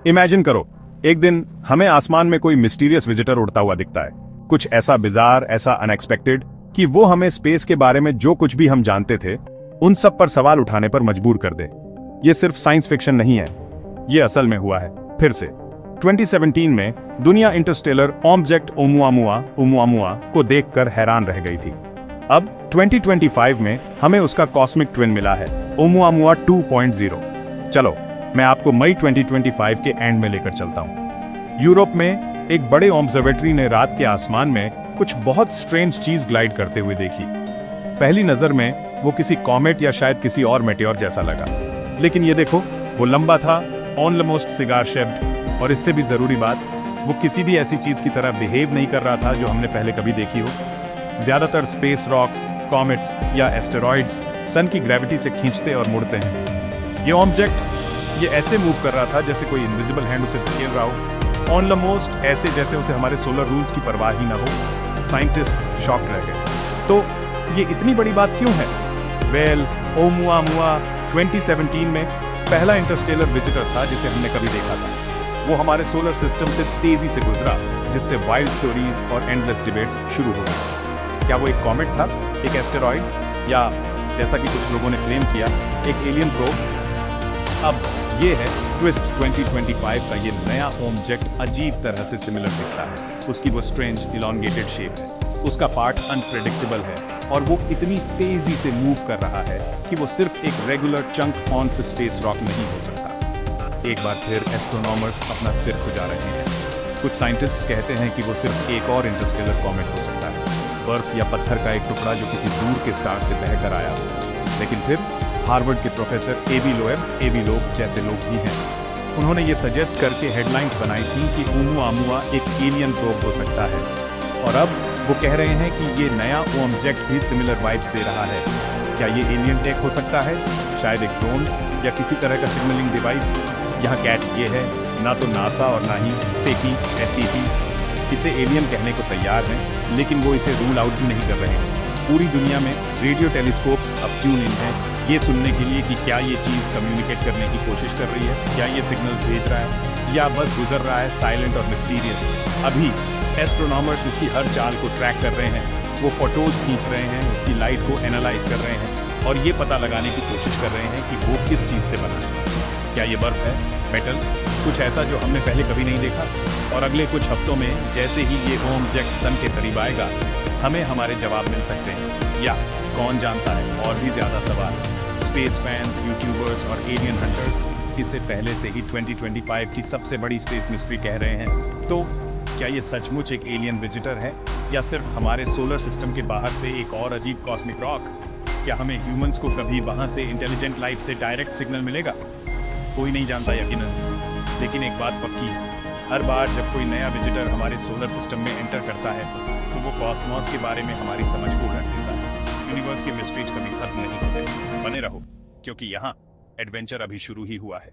Imagine करो, एक दिन हमें आसमान में कोई मिस्टीरियस विजिटर उड़ता हुआ दिखता है, कुछ ऐसा बिजार, ऐसा अनएक्सपेक्टेड कि वो हमें स्पेस के बारे में जो कुछ भी हम जानते थे उन सब पर सवाल उठाने पर मजबूर कर दे। ये सिर्फ साइंस फिक्शन नहीं है, ये असल में हुआ है। फिर से 2017 में दुनिया इंटरस्टेलर ऑब्जेक्ट ओमुआमुआ को देखकर हैरान रह गई थी। अब 2025 में हमें उसका कॉस्मिक ट्विन मिला है, ओमुआमुआ 2.0। चलो मैं आपको मई 2025 के एंड में लेकर चलता हूं। यूरोप में एक बड़े ऑब्जर्वेटरी ने रात के आसमान में कुछ बहुत स्ट्रेंज चीज ग्लाइड करते हुए देखी। पहली नजर में वो किसी कॉमेट या शायद किसी और मेटेओर जैसा लगा, लेकिन ये देखो, वो लंबा था, ऑलमोस्ट सिगार शेप्ड, और इससे भी जरूरी बात, वो किसी भी ऐसी चीज की तरह बिहेव नहीं कर रहा था जो हमने पहले कभी देखी हो। ज्यादातर स्पेस रॉक्स, कॉमेट्स या एस्टेरॉइड्स सन की ग्रेविटी से खींचते और मुड़ते हैं। ये ऑब्जेक्ट ये ऐसे मूव कर रहा था जैसे कोई इनविजिबल हैंड उसे धकेल रहा हो, ऑलमोस्ट ऐसे जैसे उसे हमारे सोलर रूल्स की परवाह ही ना हो। साइंटिस्ट्स शॉक्ड रह गए। तो ये इतनी बड़ी बात क्यों है? वेल, ओमुआमुआ 2017 में पहला इंटरस्टेलर विजिटर था जिसे हमने कभी देखा था। वो हमारे सोलर सिस्टम से तेजी से गुजरा, जिससे वाइल्ड स्टोरीज और एंडलेस डिबेट्स शुरू हो गए। क्या वो एक कॉमेट था, एक एस्टेरॉइड, या जैसा कि कुछ लोगों ने क्लेम किया, एक एलियन प्रोब? अब ये है ट्विस्ट 2025 का। ये नया ऑब्जेक्ट अजीब तरह से सिमिलर दिखता है। उसकी वो स्ट्रेंज इलॉन्गेटेड शेप है, उसका पार्ट अनप्रेडिक्टेबल है, और वो इतनी तेजी से मूव कर रहा है कि वो सिर्फ एक regular chunk on space rock नहीं हो सकता। एक बार फिर एस्ट्रोनॉमर्स अपना सिर खुजा रहे हैं। कुछ साइंटिस्ट्स कहते हैं कि वो सिर्फ एक और इंटरस्टेलर कॉमेट हो सकता है, बर्फ या पत्थर का एक टुकड़ा जो किसी दूर के स्टार से बहकर आया हो। लेकिन फिर हार्वर्ड के प्रोफेसर एवी लोब जैसे लोग भी हैं, उन्होंने ये सजेस्ट करके हेडलाइंस बनाई थी कि ओमुआमुआ एक एलियन प्रोब हो सकता है। और अब वो कह रहे हैं कि ये नया ऑब्जेक्ट भी सिमिलर वाइब्स दे रहा है। क्या ये एलियन टेक हो सकता है? शायद एक ड्रोन या किसी तरह का सिग्नलिंग डिवाइस। यहाँ कैच ये है, ना तो नासा और ना ही सेकी एसईटी इसे एलियन कहने को तैयार हैं, लेकिन वो इसे रूल आउट भी नहीं कर रहे हैं। पूरी दुनिया में रेडियो टेलीस्कोप्स अब ट्यून इन हैं ये सुनने के लिए कि क्या ये चीज़ कम्युनिकेट करने की कोशिश कर रही है, क्या ये सिग्नल्स भेज रहा है, या बस गुजर रहा है साइलेंट और मिस्टीरियस। अभी एस्ट्रोनॉमर्स इसकी हर चाल को ट्रैक कर रहे हैं, वो फोटोज खींच रहे हैं, उसकी लाइट को एनालाइज कर रहे हैं और ये पता लगाने की कोशिश कर रहे हैं कि वो किस चीज़ से बना है। क्या ये बर्फ है, मेटल, कुछ ऐसा जो हमने पहले कभी नहीं देखा? और अगले कुछ हफ्तों में जैसे ही ये ऑब्जेक्ट सन के करीब आएगा, हमें हमारे जवाब मिल सकते हैं, या कौन जानता है और भी ज़्यादा सवाल। स्पेस फैंस, यूट्यूबर्स और एलियन हंटर्स इसे पहले से ही 2025 की सबसे बड़ी स्पेस मिस्ट्री कह रहे हैं। तो क्या ये सचमुच एक एलियन विजिटर है, या सिर्फ हमारे सोलर सिस्टम के बाहर से एक और अजीब कॉस्मिक रॉक? क्या हमें ह्यूमंस को कभी वहां से इंटेलिजेंट लाइफ से डायरेक्ट सिग्नल मिलेगा? कोई नहीं जानता यकीनन, लेकिन एक बात पक्की है, हर बार जब कोई नया विजिटर हमारे सोलर सिस्टम में एंटर करता है तो वो कॉस्मॉस के बारे में हमारी समझ को उलट देता है। यूनिवर्स के मिस्ट्रीज कभी खत्म नहीं होते। बने रहो, क्योंकि यहाँ एडवेंचर अभी शुरू ही हुआ है।